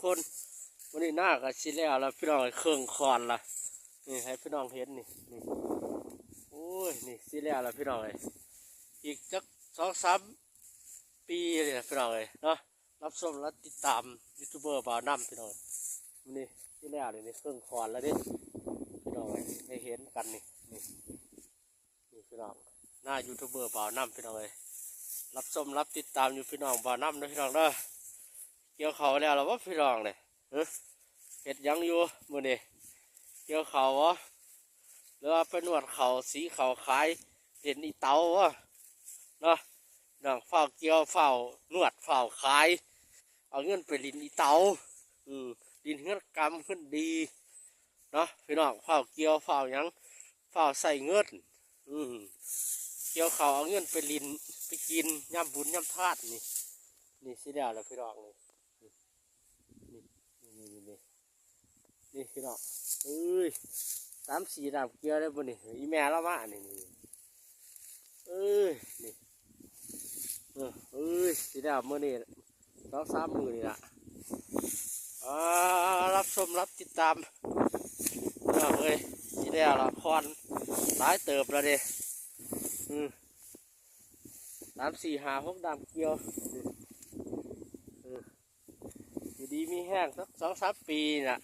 คนวันนี้หน้าก็สิแล้วพี่น้องเครื่องคอนละนี่ให้พี่น้องเห็นนี่โอ้ยนี่สิแล้วพี่น้องเลยอีกจัก2-3 ปีเลยพี่น้องเลยเนาะรับชมและติดตามยูทูบเบอร์บ่าวน้ำพี่น้องวันนี้สิแล้วนี่เครื่องคอนแล้วดิพี่น้องเลยให้เห็นกันนี่พี่น้องหน้ายูทูบเบอร์บ่าวน้ำพี่น้องเลยรับชมรับติดตามอยู่พี่น้องบ่าวน้ำนะพี่น้องเด้อเกี่ยวเขาแล้วเราว่าพี่น้องเลยเห็ดยังอยู่มื้อนี้เกี่ยวเขาวะหรือว่าไปนวดเขาสีเขาขายเห็นอีเตาวะเนาะน้องเฝ้าเกี่ยวเฝ้านวดเฝ้าขายเอาเงินไปลินอีเตาลินเงินกำเงินดีเนาะพี่น้องเฝ้าเกี่ยวเฝ้ายังเฝ้าใส่เงินเกี่ยวเขาเอาเงินไปลินไปกินย่ำบุญย่ำทาดนี่สิเดียวแล้วพี่น้องนี่พี่น้อง3-4 ดาบเกี่ยวได้บนนี่อีแม่ละมานี่นี่สิเดียวมื้อนี้2-3 มื้อนี่ล่ะรับชมรับติดตามสิเดียวละคอนหลายเติบแล้วเด้3-4-5-6 ดาบเกี่ยวอยู่ดีมีแห้งสัก2-3 ปีน่ะ